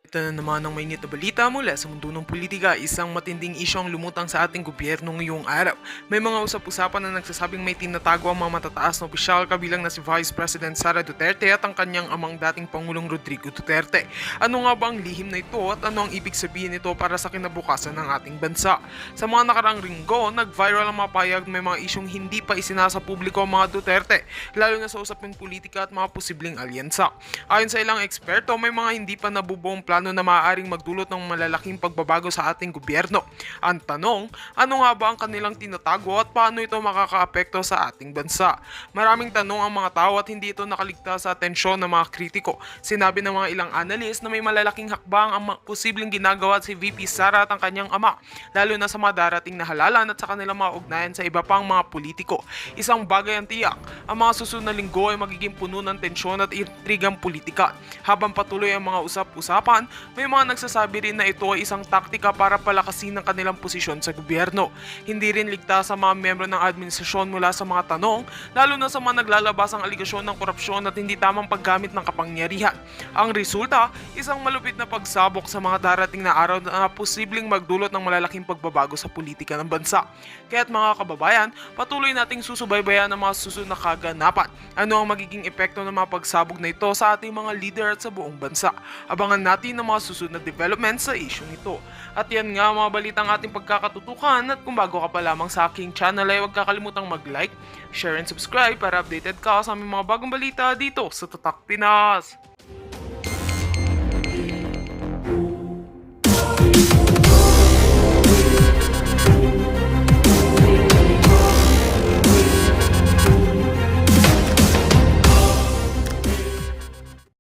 Ito na naman ang mainit na balita mula sa mundo ng politika, isang matinding isyu ang lumutang sa ating gobyerno ngayong araw. May mga usap-usapan na nagsasabing may tinatago ang mga matataas na opisyal kabilang na si Vice President Sara Duterte at ang kanyang amang dating Pangulong Rodrigo Duterte. Ano nga ba ang lihim na ito at ano ang ibig sabihin nito para sa kinabukasan ng ating bansa? Sa mga nakarang linggo, nag-viral ang mga payag may mga isyong hindi pa isinasa publiko ang mga Duterte, lalo na sa usapin politika at mga posibleng alyansa. Ayon sa ilang eksperto, may mga hindi pa nabubuong plano na maaaring magdulot ng malalaking pagbabago sa ating gobyerno. Ang tanong, ano nga ba ang kanilang tinatago at paano ito makakaapekto sa ating bansa? Maraming tanong ang mga tao at hindi ito nakaligtas sa atensyon ng mga kritiko. Sinabi ng mga ilang analyst na may malalaking hakbang ang posibleng ginagawa si VP Sara at ang kanyang ama, lalo na sa mga darating na halalan at sa kanilang mga ugnayan sa iba pang mga politiko. Isang bagay ang tiyak, ang mga susunod na linggo ay magiging puno ng tensyon at intrigang politika. Habang patuloy ang mga usap-usapan, may mga nagsasabi rin na ito ay isang taktika para palakasin ang kanilang posisyon sa gobyerno. Hindi rin ligtas sa mga miyembro ng administrasyon mula sa mga tanong, lalo na sa mga naglalabas ang aligasyon ng korupsyon at hindi tamang paggamit ng kapangyarihan. Ang resulta, isang malupit na pagsabok sa mga darating na araw na posibleng magdulot ng malalaking pagbabago sa politika ng bansa. Kaya't mga kababayan, patuloy nating susubaybayan ang mga susunod na kaganapan. Ano ang magiging epekto ng mga pagsabog na ito sa ating mga leader at sa buong bansa. Abangan natin ng mga susunod na developments sa isyong ito. At yan nga mga balitang ating pagkakatutukan, at kung bago ka pa lamang sa aking channel ay huwag kakalimutang mag-like, share and subscribe para updated ka sa aming mga bagong balita dito sa Tatak Pinas.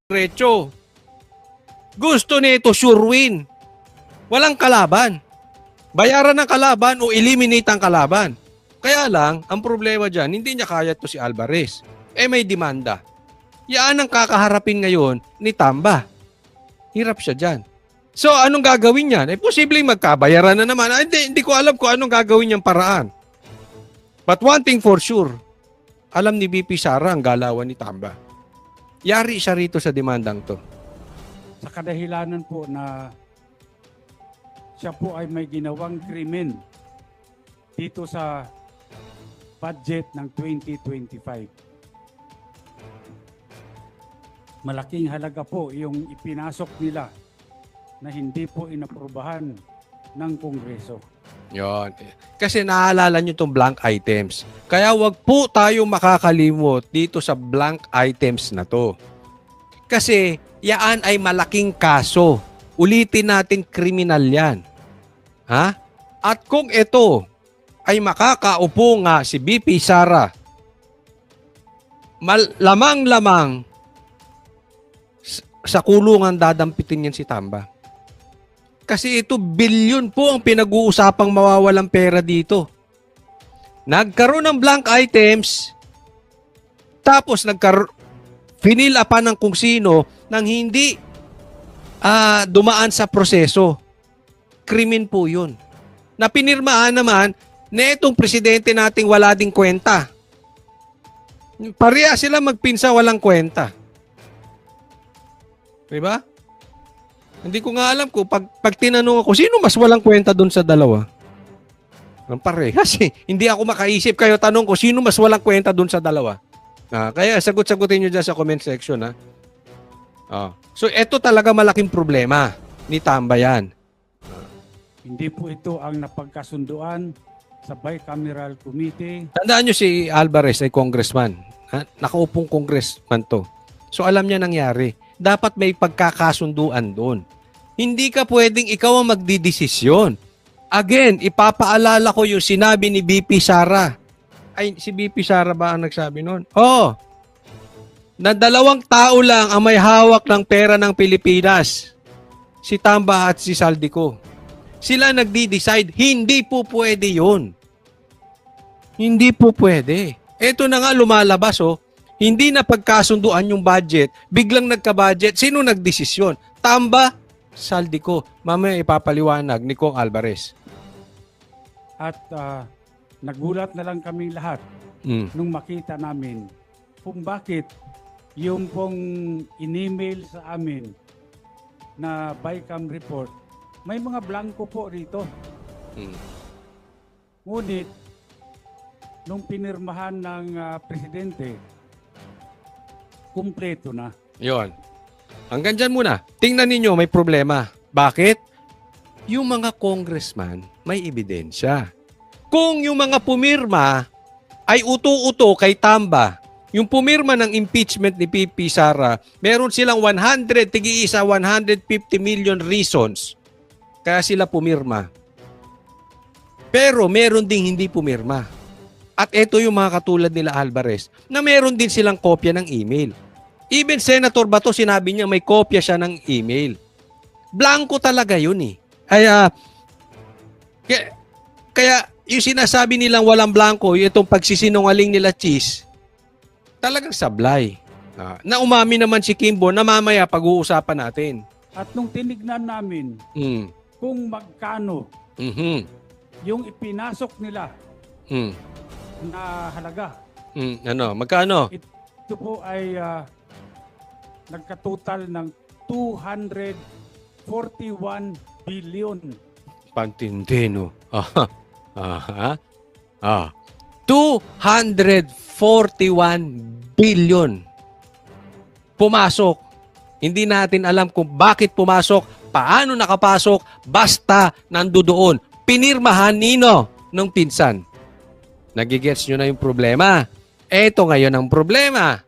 Diretso. Gusto nito sure win. Walang kalaban. Bayaran ng kalaban o eliminate ang kalaban. Kaya lang, ang problema dyan, hindi niya kaya to si Alvarez. May demanda. Yan ang kakaharapin ngayon ni Tamba. Hirap siya dyan. So, anong gagawin niya? Posibleng magkabayaran na naman. Hindi ko alam kung anong gagawin niyang paraan. But one thing for sure, alam ni VP Sara ang galawan ni Tamba. Yari siya rito sa demandang to. Sa kadahilanan po na siya po ay may ginawang krimen dito sa budget ng 2025. Malaking halaga po yung ipinasok nila na hindi po inaprubahan ng Kongreso. Yon. Kasi naalala nyo itong blank items. Kaya wag po tayo makakalimot dito sa blank items na to. Kasi yaan ay malaking kaso. Ulitin natin, kriminal yan. Ha? At kung ito ay makakaupo nga si VP Sara, lamang-lamang sa kulungan dadampitin yan si Tamba. Kasi ito, bilyon po ang pinag-uusapang mawawalang pera dito. Nagkaroon ng blank items, tapos finil upan ng kung sino nang hindi dumaan sa proseso. Krimen po yun. Na pinirmahan naman na itong presidente nating wala ding kwenta. Pareha sila magpinsa walang kwenta. Diba? Hindi ko nga alam ko, pag tinanong ako, sino mas walang kwenta doon sa dalawa? Ang parehas eh. Hindi ako makaisip. Kayo tanong ko, sino mas walang kwenta doon sa dalawa? Kaya sagot-sagutin nyo dyan sa comment section. So, eto talaga malaking problema ni Tamba yan. Hindi po ito ang napagkasunduan sa Bicameral Committee. Tandaan nyo si Alvarez ay congressman. Nakaupong congressman to. So, alam niya nangyari. Dapat may pagkakasunduan doon. Hindi ka pwedeng ikaw ang magdidesisyon. Again, ipapaalala ko yung sinabi ni VP Sara. Ay, si VP Sara ba ang nagsabi noon? Na 2 tao lang ang may hawak ng pera ng Pilipinas. Si Tamba at si Saldico. Sila nagdi-decide. Hindi po pwede yun. Hindi po pwede. Ito na nga lumalabas Hindi na pagkasunduan yung budget, biglang nagka-budget. Sino nagdesisyon? Tamba, Saldico. Mamaya ipapaliwanag ni Kong Alvarez. At nagulat na lang kami lahat nung makita namin kung bakit yung pong in-email sa amin na BICAM report, may mga blanco po rito. Ngunit, nung pinirmahan ng presidente, kumpleto na. Yon. Hanggang dyan muna. Tingnan ninyo, may problema. Bakit? Yung mga congressman may ebidensya. Kung yung mga pumirma ay uto-uto kay Tamba, yung pumirma ng impeachment ni PP Sara, meron silang 150 million reasons kaya sila pumirma. Pero meron ding hindi pumirma. At ito yung mga katulad nila Alvarez na meron din silang kopya ng email. Even Senator Bato, sinabi niya may kopya siya ng email. Blanco talaga yun eh. Kaya yung sinasabi nilang walang blanco, itong pagsisinungaling nila Cheese, talagang sablay. Na umami naman si Kimbo na mamaya pag-uusapan natin. At nung tinignan namin kung magkano yung ipinasok nila na halaga, Magkano? ito po ay nagkatotal ng 241 billion. Pantindeno. 241 billion pumasok. Hindi natin alam kung bakit pumasok, paano nakapasok, basta nandoon. Pinirmahan nino ng pinsan. Nagigets nyo na yung problema. Eto ngayon ang problema.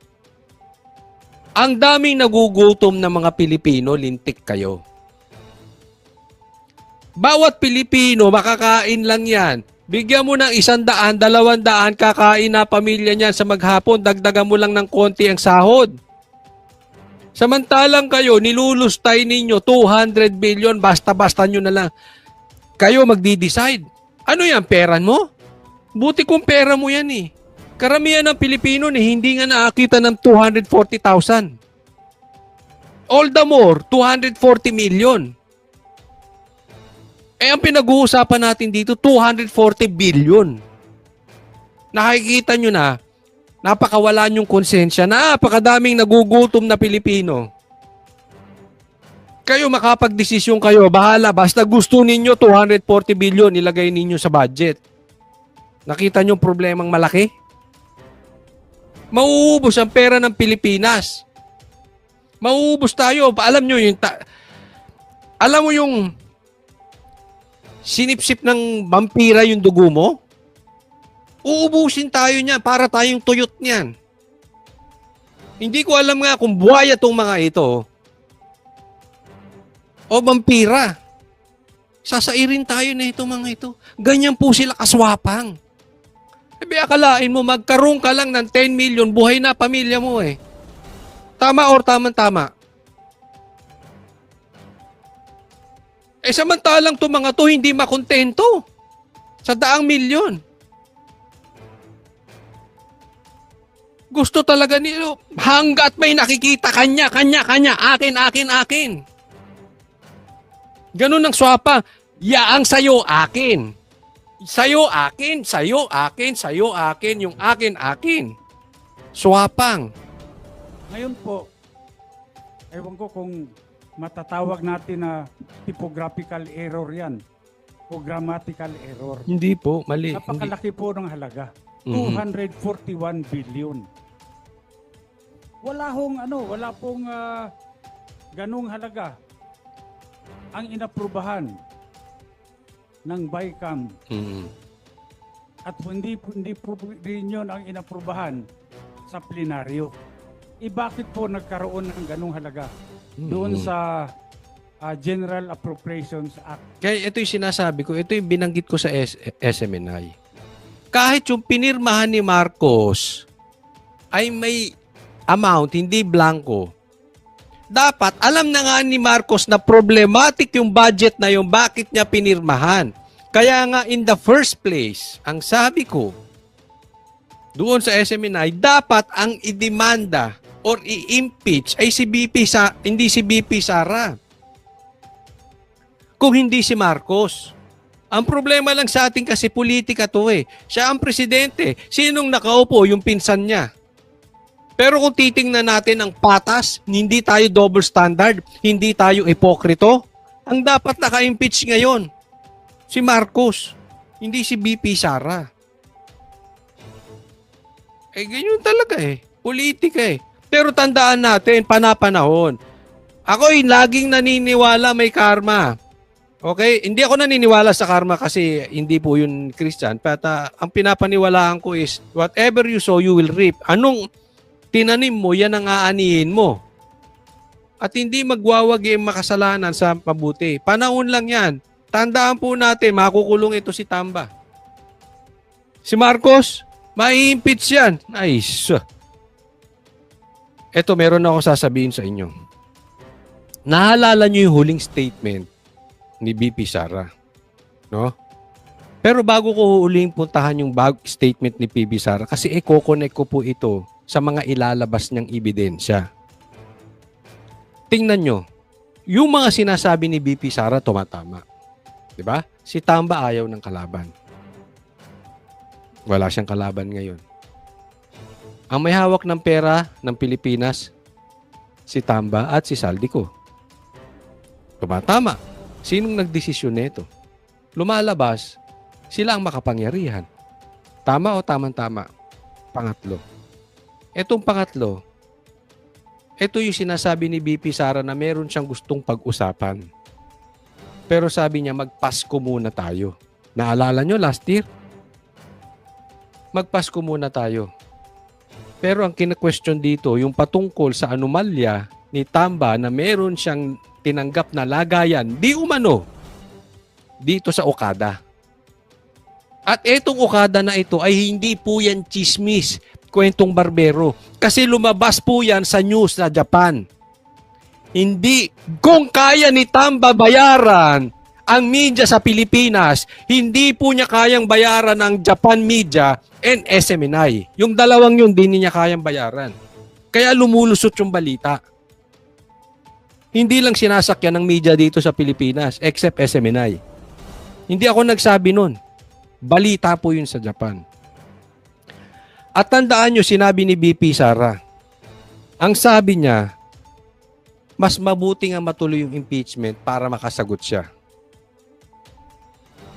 Ang daming nagugutom ng mga Pilipino, lintik kayo. Bawat Pilipino, makakain lang yan. Bigyan mo ng 100, 200, kakain na pamilya niyan sa maghapon, dagdagan mo lang ng konti ang sahod. Samantalang kayo, nilulustay ninyo 200 billion, basta-basta nyo na lang. Kayo magdi-decide. Ano yan, pera mo? Buti kung pera mo yan eh. Karamihan ng Pilipino hindi nga nakakita ng 240,000. All the more, 240 million. Ang pinag-uusapan natin dito, 240 billion. Nakikita nyo na, napakawala nyong konsensya, napakadaming nagugutom na Pilipino. Kayo makapag-desisyon kayo, bahala, basta gusto ninyo 240 billion, ilagay ninyo sa budget. Nakita nyo problemang malaki? Mauubos ang pera ng Pilipinas. Mauubos tayo. Alam nyo yung alam mo yung sinipsip ng vampira yung dugo mo? Uubusin tayo niyan para tayong tuyot niyan. Hindi ko alam nga kung buhaya tong mga ito o vampira. Sasairin tayo na itong mga ito. Ganyan po sila kaswapang. Akalain mo, magkaroon ka lang ng 10 million, buhay na pamilya mo eh. Tama or tama-tama? Samantalang itong mga to hindi makontento sa daang milyon. Gusto talaga nilo, hanggat may nakikita, kanya, akin. Ganun ang swapa. Yaang sayo, akin. Sayo, akin. Yung akin. Swapang. Ngayon po, ewan ko kung matatawag natin na typographical error yan o grammatical error. Hindi po, mali. Napakalaki po ng halaga. 241 billion. Wala pong ganung halaga ang inaprubahan ng BICAM. At hindi po rin yun ang inaprubahan sa plenaryo. Bakit po nagkaroon ng ganung halaga doon sa General Appropriations Act? Kaya ito yung sinasabi ko, ito yung binanggit ko sa SMNI. Kahit yung pinirmahan ni Marcos ay may amount, hindi blanco. Dapat, alam na nga ni Marcos na problematic yung budget na yung bakit niya pinirmahan. Kaya nga in the first place, ang sabi ko, doon sa SMNI, dapat ang idemanda or i-impeach ay hindi si BP Sara. Kung hindi si Marcos. Ang problema lang sa atin kasi politika to eh. Siya ang presidente. Sinong nakaupo? Yung pinsan niya. Pero kung titingnan natin ang patas, hindi tayo double standard, hindi tayo ipokrito, ang dapat naka-impeach ngayon, si Marcos, hindi si BP Sara. Ganyan talaga politika Pero tandaan natin, panapanahon. Ako'y laging naniniwala may karma. Okay? Hindi ako naniniwala sa karma kasi hindi po yun Christian. But ang pinapaniwalaan ko is, whatever you sow, you will reap. Anong tinanim mo, yan ang aanihin mo. At hindi magwawagi ang makasalanan sa mabuti. Panahon lang yan. Tandaan po natin, makukulong ito si Tamba. Si Marcos, mai-impeach yan. Nice. Ito, meron ako sasabihin sa inyo. Nahalala nyo yung huling statement ni BP Sara. No? Pero bago ko huling puntahan yung statement ni PB Sara, kasi i-connect ko po ito sa mga ilalabas niyang ebidensya. Tingnan nyo, yung mga sinasabi ni BP Sara tumatama. Diba? Si Tamba ayaw ng kalaban. Wala siyang kalaban ngayon. Ang may hawak ng pera ng Pilipinas, si Tamba at si Saldico. Tumatama. Sinong nagdesisyon nito? Lumalabas, sila ang makapangyarihan. Tama o tamang-tama? Pangatlo. Etong pangatlo, ito yung sinasabi ni BP Sara na meron siyang gustong pag-usapan. Pero sabi niya, magpasko muna tayo. Naalala nyo last year? Magpasko muna tayo. Pero ang kina-question dito, yung patungkol sa anomalya ni Tamba na meron siyang tinanggap na lagayan, di umano, dito sa Okada. At etong Okada na ito ay hindi po yan chismis, kwentong barbero. Kasi lumabas po yan sa news na Japan. Hindi, kung kaya ni Tamba bayaran ang media sa Pilipinas, hindi po niya kayang bayaran ang Japan media and SMNI. Yung dalawang yun, di niya kayang bayaran. Kaya lumulusot yung balita. Hindi lang sinasakyan ng media dito sa Pilipinas, except SMNI. Hindi ako nagsabi nun. Balita po yun sa Japan. At tandaan nyo, sinabi ni BP Sara, ang sabi niya, mas mabuti nga matuloy yung impeachment para makasagot siya.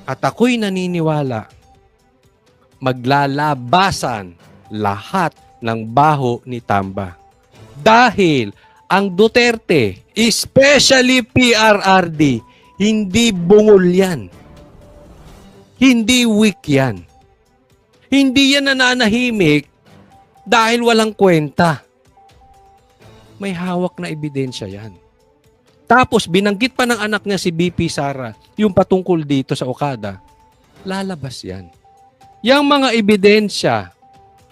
At ako'y naniniwala, maglalabasan lahat ng baho ni Tamba. Dahil ang Duterte, especially PRRD, hindi bungol yan. Hindi weak yan. Hindi yan nananahimik dahil walang kwenta. May hawak na ebidensya yan. Tapos binanggit pa ng anak niya si BP Sara yung patungkol dito sa Okada. Lalabas yan. Yang mga ebidensya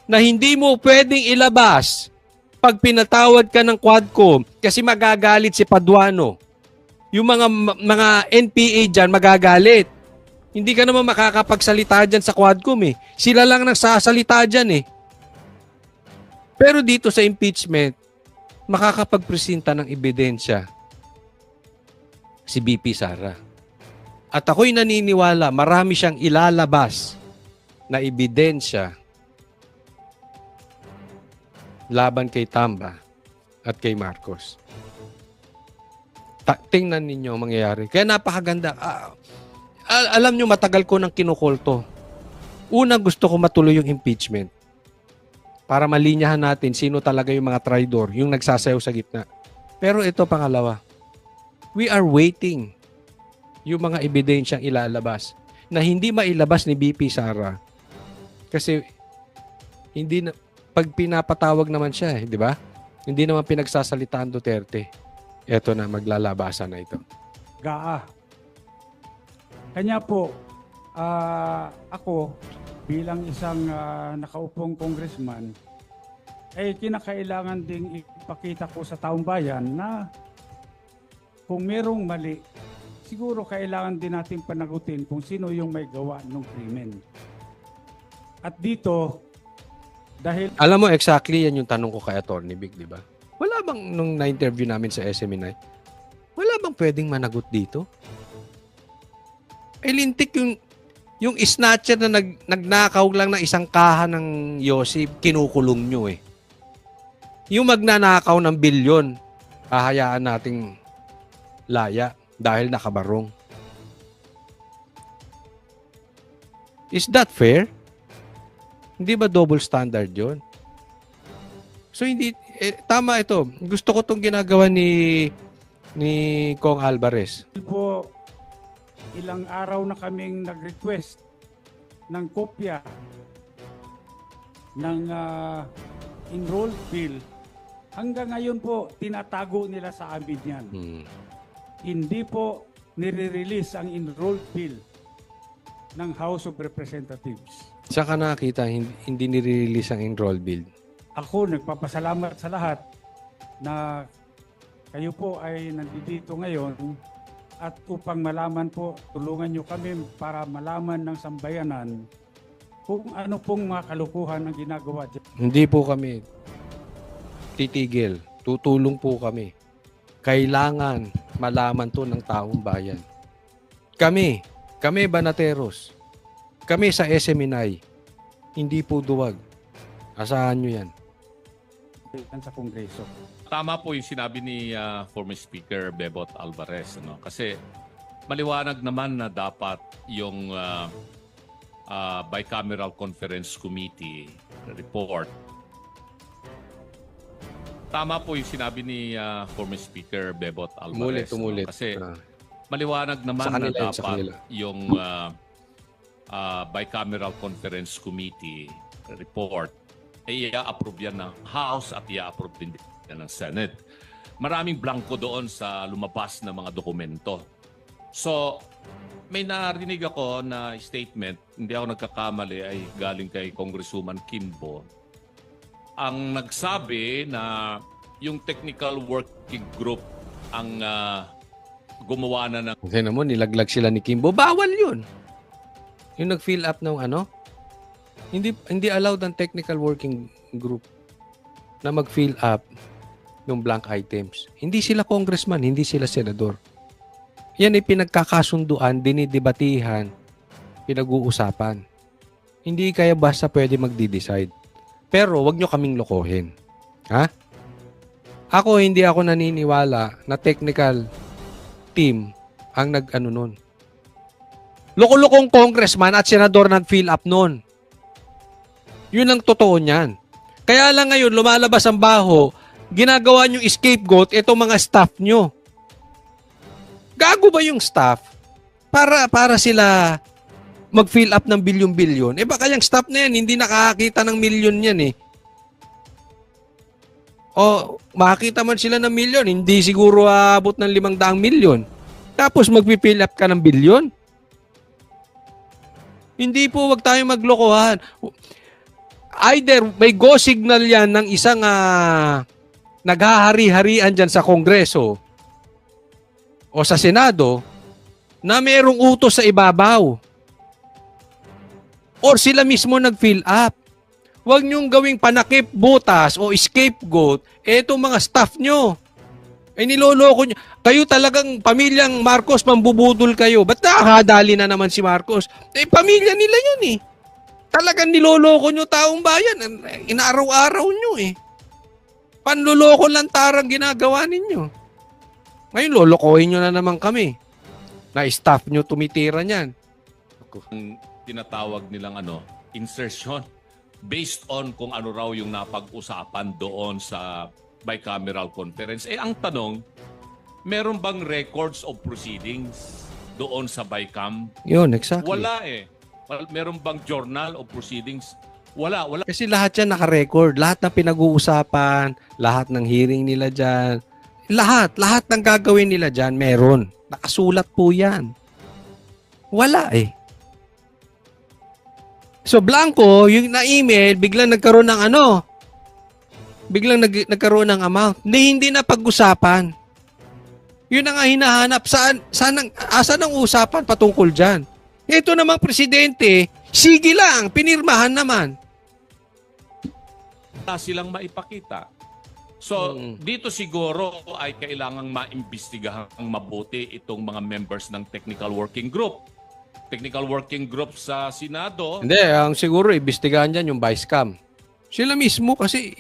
na hindi mo pwedeng ilabas pag pinatawad ka ng Quadcom kasi magagalit si Paduano. Yung mga NPA dyan magagalit. Hindi ka naman makakapagsalita dyan sa Quadcom Sila lang nagsasalita dyan Pero dito sa impeachment, makakapagpresenta ng ebidensya si BP Sara. At ako'y naniniwala, marami siyang ilalabas na ebidensya laban kay Tamba at kay Marcos. Tingnan ninyo ang mangyayari. Kaya napakaganda. Alam nyo, matagal ko nang kinukulto. Una, gusto ko matuloy yung impeachment para malinyahan natin sino talaga yung mga traidor, yung nagsasayaw sa gitna. Pero ito, pangalawa, we are waiting yung mga ebidensyang ilalabas na hindi mailabas ni BP Sara. Kasi hindi na, pag pinapatawag naman siya, di ba? Hindi naman pinagsasalitaan Duterte. Ito na, maglalabasan na ito. Kanya po, ako bilang isang nakaupong congressman, ay kinakailangan ding ipakita ko sa taong bayan na kung merong mali, siguro kailangan din natin panagutin kung sino yung may gawa ng krimen. At dito, dahil... Alam mo, exactly yan yung tanong ko kay Atty. Vic, di ba? Wala bang, nung na-interview namin sa SMNI, wala bang pwedeng managot dito? Lintik yung snatcher na nagnakaw lang ng isang kaha ng Yossi, kinukulong nyo Yung magnanakaw ng bilyon, hahayaan nating laya dahil nakabarong. Is that fair? Hindi ba double standard yon? So hindi, tama ito. Gusto ko itong ginagawa ni Kong Alvarez. Po, ilang araw na kaming nag-request ng kopya ng enrolled bill. Hanggang ngayon po, tinatago nila sa amin yan. Hindi po nire-release ang enrolled bill ng House of Representatives. Saka nakita, hindi nire-release ang enroll bill. Ako nagpapasalamat sa lahat na kayo po ay nandito ngayon at upang malaman po, tulungan nyo kami para malaman ng sambayanan kung ano pong mga kalukuhan ang ginagawa dyan. Hindi po kami titigil. Tutulong po kami. Kailangan malaman to ng taong bayan. Kami Banateros, kami sa SMNI, hindi po duwag. Asahan nyo yan. Sa Kongreso. Tama po yung sinabi ni former Speaker Bebot Alvarez. Kasi maliwanag naman na dapat yung Bicameral Conference Committee report. Tama po yung sinabi ni former Speaker Bebot Alvarez. Umulit. Kasi maliwanag naman Sa kanila na yun, sa dapat kanila. yung Bicameral Conference Committee report ay i-approve yan ng House at i-approve din yan ng Senate. Maraming blanco doon sa lumabas na mga dokumento. So, may narinig ako na statement, hindi ako nagkakamali, ay galing kay Congresswoman Kimbo. Ang nagsabi na yung technical working group ang gumawa na ng Kasi naman, nilaglag sila ni Kimbo. Bawal yun. Yung nag-fill up ng hindi allowed ang technical working group na mag-fill up ng blank items. Hindi sila congressman, hindi sila senador. Yan ay pinagkakasunduan, dinidebatihan, pinag-uusapan. Hindi kaya basta pwede magdi-decide. Pero wag nyo kaming lokohin. Ha? Hindi ako naniniwala na technical team ang nag-ano nun. Loko-lokong congressman at senador nag-fill up nun. Yun ang totoo niyan. Kaya lang ngayon, lumalabas ang baho, ginagawa nyo scapegoat itong mga staff nyo. Gago ba yung staff? Para sila mag-fill up ng bilyon-bilyon. Baka yung staff na yan, hindi nakakita ng milyon yan eh. O, makakita man sila ng milyon, hindi siguro abot ng 500 milyon. Tapos mag-fill up ka ng bilyon? Hindi po, wag tayong maglokohan. Either may go signal yan ng isang naghahari-harian dyan sa Kongreso o sa Senado na mayroong utos sa ibabaw. Or sila mismo nag-fill up. Huwag niyong gawing panakip, butas o scapegoat etong mga staff nyo. Niloloko nyo. Kayo talagang pamilyang Marcos, mambubudol kayo. Ba't nakakadali na naman si Marcos? Pamilya nila yan eh. Talagang niloloko nyo taong bayan. Inaaraw-araw nyo eh. Panloloko lang tarang ginagawa ninyo. Ngayon, lolokohin nyo na naman kami. Na staff nyo tumitira niyan. tinatawag nilang insertion based on kung ano raw yung napag-usapan doon sa bicameral conference. Ang tanong, meron bang records of proceedings doon sa BICAM? Yun, exactly. Wala eh. Meron bang journal of proceedings? Wala. Kasi lahat yan naka-record. Lahat ng pinag-uusapan, lahat ng hearing nila dyan, lahat ng gagawin nila dyan, meron. Nakasulat po yan. Wala eh. So, blanco, yung na-email, biglang nagkaroon ng nagkaroon ng amount. Hindi na pag-usapan. Yun ang hinahanap. Asan ang usapan patungkol dyan? Ito namang presidente, sige lang, pinirmahan naman. Wala silang maipakita. So, dito siguro ay kailangang maimbestigahan mabuti itong mga members ng Technical Working Group. Technical Working Group sa Senado. Hindi, ang siguro imbestigahan dyan yung vice cam. Sila mismo kasi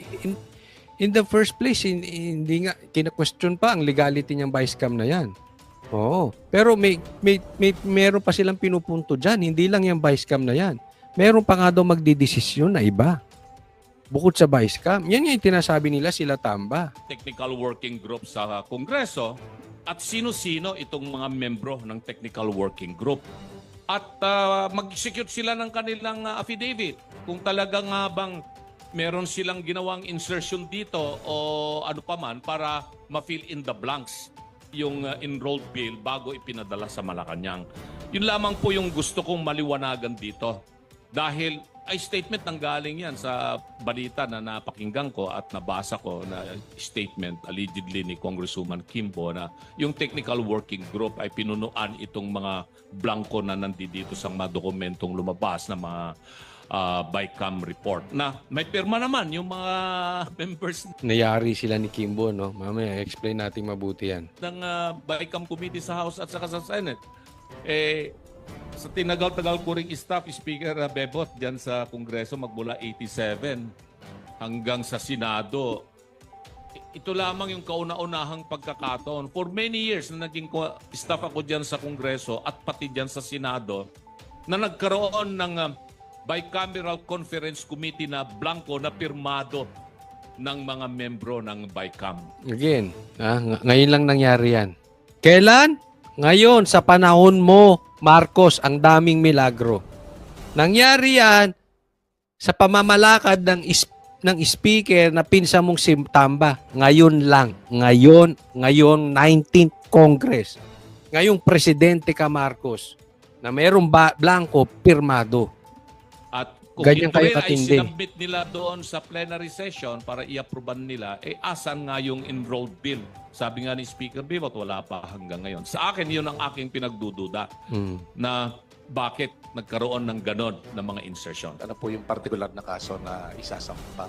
In the first place, hindi nga, kina-question pa ang legality niyang vice cam na yan. Oo. Pero meron pa silang pinupunto dyan. Hindi lang yung vice cam na yan. Meron pa nga daw magdidesisyon na iba. Bukod sa vice cam. Yan yung tinasabi nila sila Tamba. Technical working group sa Kongreso at sino-sino itong mga membro ng technical working group. At mag-execute sila ng kanilang affidavit. Kung talagang bang meron silang ginawang insertion dito o ano pa man para ma-fill in the blanks yung enrolled bill bago ipinadala sa Malacanang. Yun lamang po yung gusto kong maliwanagan dito. Dahil ay statement nang galing yan sa balita na napakinggan ko at nabasa ko na statement allegedly ni Congresswoman Kimbo na yung technical working group ay pinunuan itong mga blanco na nandito sa mga dokumentong lumabas na mga BICAM report na may pirma naman yung mga members Nayari sila ni Kimbo, no? Mamaya, explain natin mabuti yan. ng BICAM committee sa House at saka sa Senate. Sa tinagal-tagal ko ring staff, Speaker Bebot, dyan sa Kongreso magmula 87 hanggang sa Senado. Ito lamang yung kauna-unahang pagkakataon. For many years na naging staff ako dyan sa Kongreso at pati dyan sa Senado na nagkaroon ng bicameral conference committee na blanco na pirmado ng mga membro ng BICAM. Again, ngayon lang nangyari yan. Kailan? Ngayon, sa panahon mo, Marcos, ang daming milagro. Nangyari yan sa pamamalakad ng speaker na pinsa mong si Tamba. Ngayon lang. Ngayon 19th Congress. Ngayong presidente ka, Marcos, na mayroong blanco pirmado. At kung Ganyan ito kayo rin ay katindi. sinabit nila doon sa plenary session para i-approvean nila, asan nga yung enrolled bill? Sabi nga ni Speaker Bibot, wala pa hanggang ngayon. Sa akin, yun ang aking pinagdududa na bakit nagkaroon ng ganon na mga insertion. Ano po yung particular na kaso na isasampa?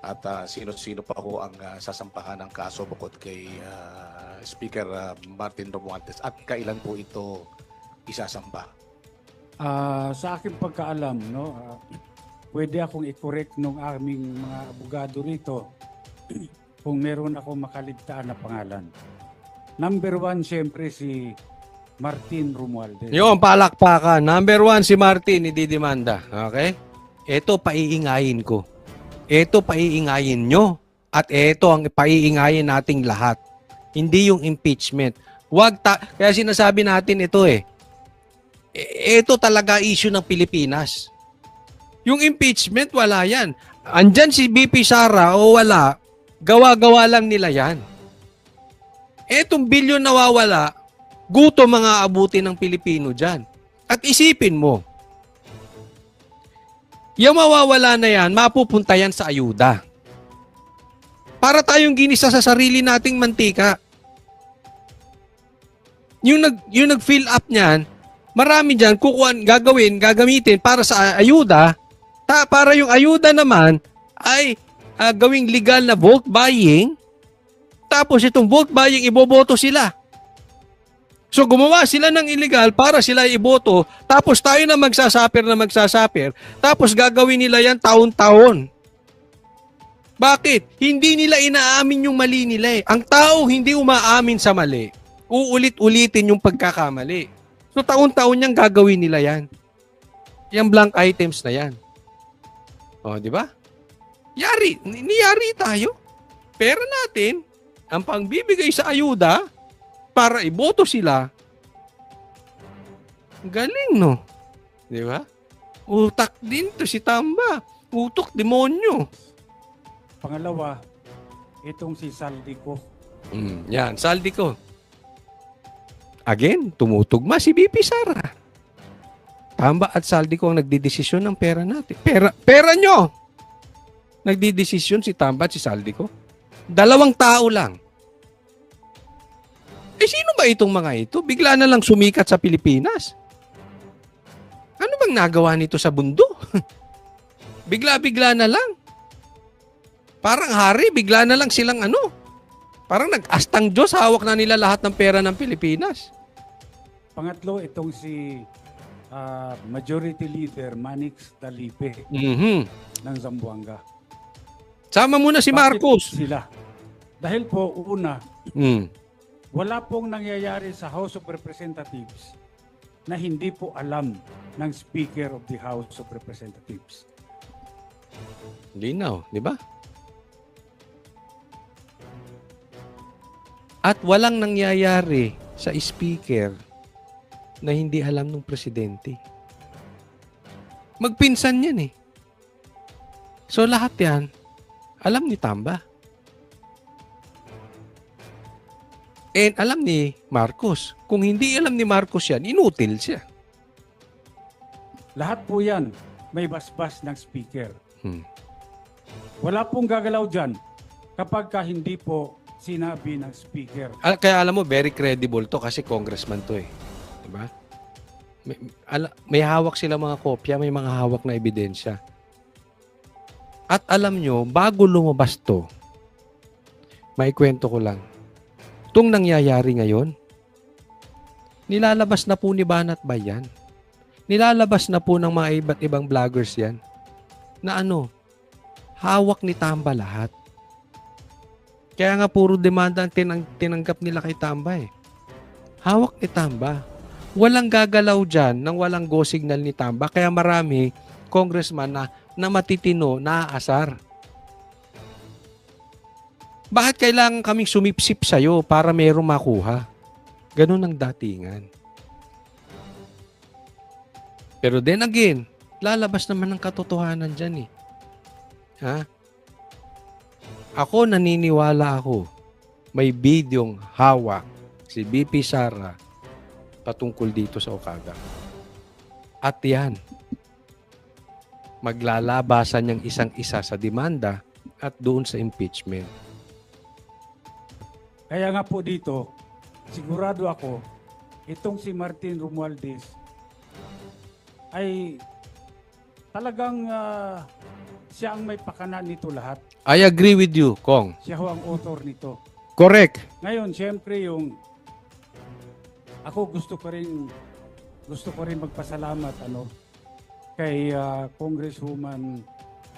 At sino-sino pa ho ang sasampahan ng kaso bukod kay Speaker Martin Romualdez? At kailan po ito isasampa? Sa aking pagkaalam, no, pwede akong i-correct ng aming mga abogado rito kung meron ako makaligtaan na pangalan. Number 1, siyempre si Martin Romualdez. Yung palakpakan. Number 1, si Martin, ididimanda. Okay? Ito, paiingayin ko. Ito, paiingayin nyo. At ito ang paiingayin nating lahat. Hindi yung impeachment. Kaya sinasabi natin ito ito talaga issue ng Pilipinas. Yung impeachment, wala yan. Andyan si BP Sara o wala, gawa-gawa lang nila yan. Etong bilyon nawawala, gutom mga abuti ng Pilipino dyan. At isipin mo, yung mawawala na yan, mapupunta yan sa ayuda. Para tayong ginisa sa sarili nating mantika. Yung nag-fill up niyan, marami dyan gagamitin para sa ayuda, para yung ayuda naman ay gawing legal na vote buying, tapos itong vote buying iboboto sila. So gumawa sila ng illegal para sila iboto, tapos tayo na magsasapir, tapos gagawin nila yan taon-taon. Bakit? Hindi nila inaamin yung mali nila Ang tao hindi umaamin sa mali, uulit-ulitin yung pagkakamali. So, taon-taon niyang gagawin nila yan. Yung blank items na yan. O, di ba? Niyari tayo. Pera natin, ang pangbibigay sa ayuda, para iboto sila. Galing, no? Di ba? Utak din to si Tamba. Utok, demonyo. Pangalawa, itong si Saldico. Yan, Saldico. Again, tumutugma si BP Sara. Tamba at Saldico ang nagdidesisyon ng pera natin. Pera nyo! Nagdidesisyon si Tamba at si Saldico. 2 tao lang. Sino ba itong mga ito? Bigla na lang sumikat sa Pilipinas. Ano bang nagawa nito sa mundo? Bigla-bigla na lang. Parang hari, bigla na lang silang parang nag-astang Diyos, hawak na nila lahat ng pera ng Pilipinas. Pangatlo, itong si Majority Leader Manix Dalipe Mhm. ng Zamboanga. Sama mo na si Bakit Marcos. sila? Dahil po, una, Hmm. wala pong nangyayari sa House of Representatives na hindi po alam ng Speaker of the House of Representatives. Linaw, di ba? At walang nangyayari sa speaker na hindi alam ng presidente. Magpinsan yan eh. So lahat yan, alam ni Tamba. And alam ni Marcos. Kung hindi alam ni Marcos yan, inutil siya. Lahat po yan may basbas ng Speaker. Hmm. Wala pong gagalaw dyan kapag ka hindi po sinabi ng Speaker. Kaya alam mo, very credible to kasi congressman to eh. Diba? May hawak sila mga kopya, may mga hawak na ebidensya. At alam nyo, bago lumabas to, maikwento ko lang, itong nangyayari ngayon, nilalabas na po ni Banat Bayan. Nilalabas na po ng mga iba't ibang vloggers yan na hawak ni Tamba lahat. Kaya nga puro demanda ang tinanggap nila kay Tamba eh. Hawak ni Tamba. Walang gagalaw dyan nang walang go signal ni Tamba. Kaya marami congressman na matitino, naaasar. Bakit kailangan kaming sumipsip sa'yo para mayroong makuha? Ganun ang datingan. Pero then again, lalabas naman ang katotohanan dyan eh. Ha? Ako naniniwala ako may bidyong hawak si BP Sara patungkol dito sa Okada. At yan, maglalabasan niyang isang-isa sa demanda at doon sa impeachment. Kaya nga po dito, sigurado ako, itong si Martin Romualdez ay talagang siya ang may pakana nito lahat. I agree with you, Kong. Siya ho ang author nito. Correct. Ngayon, siyempre ako gusto ko rin magpasalamat kay Congresswoman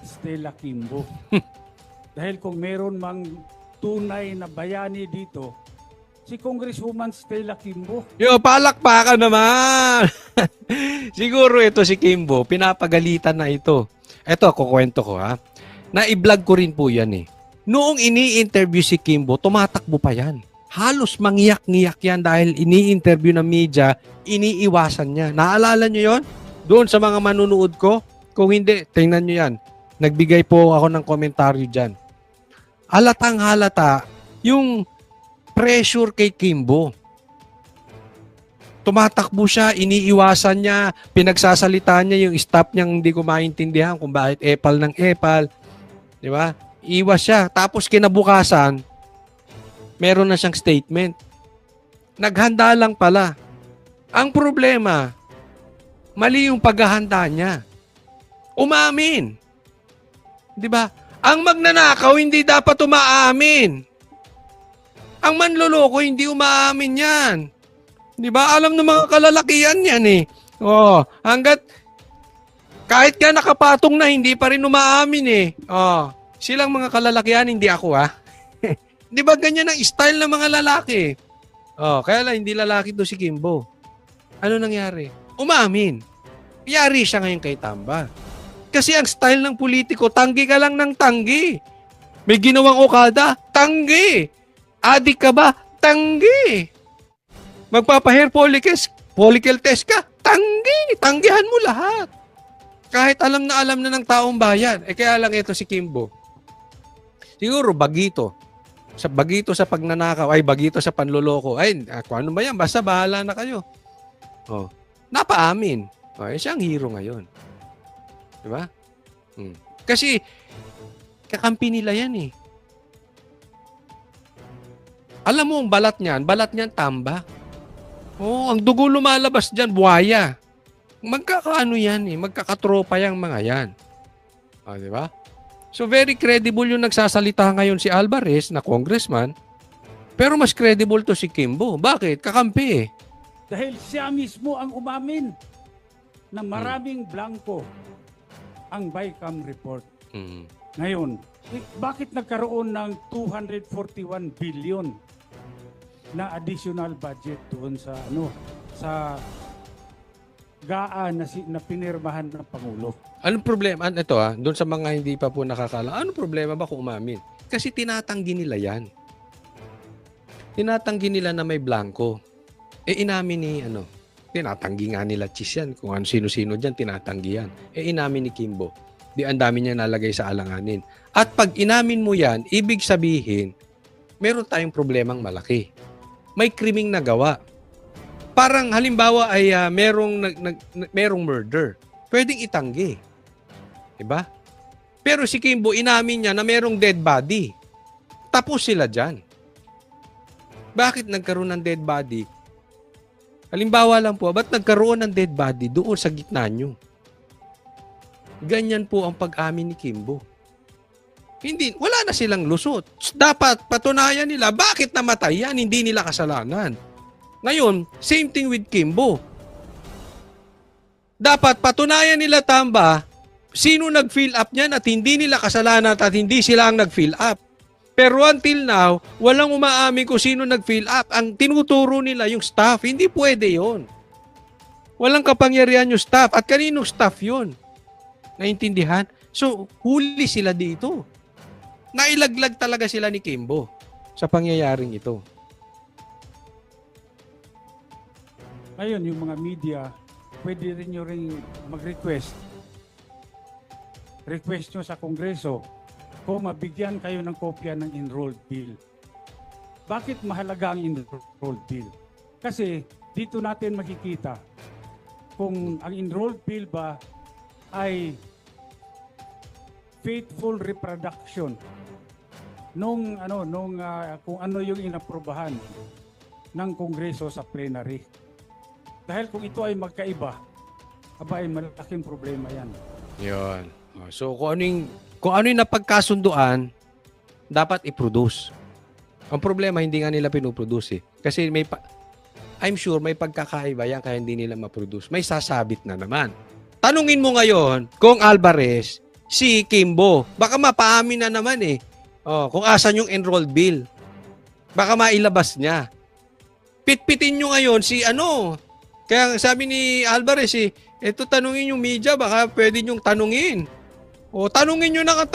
Stella Kimbo. Dahil kung meron mang tunay na bayani dito, si Congresswoman Stella Kimbo. Yo, palakpakan naman. Siguro ito si Kimbo, pinapagalitan na ito. Ito, kukwento ko ha. Na-i-vlog ko rin po yan eh. Noong ini-interview si Kimbo, tumatakbo pa yan. Halos mangiyak-ngiyak yan dahil ini-interview ng media, iniiwasan niya. Naalala niyo yon? Doon sa mga manunood ko? Kung hindi, tingnan niyo yan. Nagbigay po ako ng komentaryo dyan. Halatang halata yung pressure kay Kimbo. Tumatakbo siya, iniiwasan niya, pinagsasalita niya yung staff niyang hindi ko maintindihan kung bakit epal ng epal. Di ba? Iwas siya. Tapos kinabukasan, meron na siyang statement. Naghanda lang pala. Ang problema, mali yung paghahanda niya. Umamin. Di ba? Ang magnanakaw, hindi dapat umaamin. Ang manloloko, hindi umaamin yan. Di ba? Alam ng mga kalalakihan yan eh. Oh, hanggat kahit ka nakapatong na, hindi pa rin umaamin eh. Oh, silang mga kalalakihan, hindi ako ah. Di ba ganyan ang style ng mga lalaki? Oh, kaya lang, hindi lalaki to si Kimbo. Ano nangyari? Umamin. Yari siya ngayon kay Tamba. Kasi ang style ng politiko, tanggi ka lang ng tanggi. May ginawang Okada, tanggi. Adik ka ba? Tanggi. Magpapa-hair follicle test ka, tanggi. Tanggihan mo lahat. Kahit alam na ng taong bayan. Kaya lang ito si Kimbo. Siguro bagito. Bagito sa pagnanakaw, bagito sa panloloko. Kung ano ba yan? Basta bahala na kayo. Oh, napaamin. Siya ang hero ngayon. Diba? Kasi, kakampi nila yan eh. Alam mo, ang balat niyan Tamba. Oh, ang dugo lumalabas dyan, buhaya. Magkakaano yan eh, magkakatropa yung mga yan. Diba? So, very credible yung nagsasalita ngayon si Alvarez na congressman, pero mas credible to si Kimbo. Bakit? Kakampi eh. Dahil siya mismo ang umamin na maraming blanco ang BICAM report. Ngayon, Bakit nagkaroon ng 241 billion na additional budget doon sa sa gaan na pinirmahan ng Pangulo? Anong problema? Ito doon sa mga hindi pa po nakakala. Anong problema ba kung umamin? Kasi tinatanggi nila yan. Tinatanggi nila na may blanco. Inamin ni tinatanggi nga nila Chis yan. Kung sino-sino dyan, tinatanggi yan. Inamin ni Kimbo. Di ang dami niya nalagay sa alanganin. At pag inamin mo yan, ibig sabihin, meron tayong problemang malaki. May kriming nagawa. Parang halimbawa ay merong murder. Pwedeng itanggi. Diba? Pero si Kimbo, inamin niya na merong dead body. Tapos sila dyan. Bakit nagkaroon ng dead body? Halimbawa lang po, ba't nagkaroon ng dead body doon sa gitna nyo? Ganyan po ang pag-amin ni Kimbo. Wala na silang lusot. Dapat patunayan nila bakit namatay yan, hindi nila kasalanan. Ngayon, same thing with Kimbo. Dapat patunayan nila tamba sino nag-fill up niyan at hindi nila kasalanan at hindi sila ang nag-fill up. Pero until now, walang umaamin kung sino nag-fill up. Ang tinuturo nila yung staff. Hindi pwede yon. Walang kapangyarihan yung staff. At kaninong staff yon? Naintindihan? So, huli sila dito. Nailaglag talaga sila ni Kimbo sa pangyayaring ito. Ngayon, yung mga media, pwede rin nyo rin mag-request. Request nyo sa Kongreso kung mabigyan kayo ng kopya ng enrolled bill. Bakit mahalaga ang enrolled bill? Kasi dito natin makikita kung ang enrolled bill ba ay faithful reproduction kung ano yung inaprubahan ng Kongreso sa plenary. Dahil kung ito ay magkaiba, ay malaking problema yan. Yun. So kung ano yung napagkasunduan, dapat i-produce. Ang problema, hindi nga nila pinuproduce eh. Kasi I'm sure may pagkakaiba yan kaya hindi nila ma-produce. May sasabit na naman. Tanungin mo ngayon kung Alvarez, si Kimbo, baka mapaamin na naman eh. Kung asan yung enrolled bill. Baka mailabas niya. Pitpitin nyo ngayon si Kaya sabi ni Alvarez eto tanungin yung media, baka pwede nyong tanungin. Tanungin nyo na